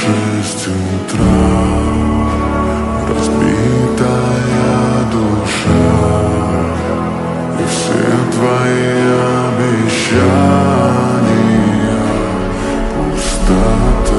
6 утра, разбитая душа, и все твои обещания — пустота.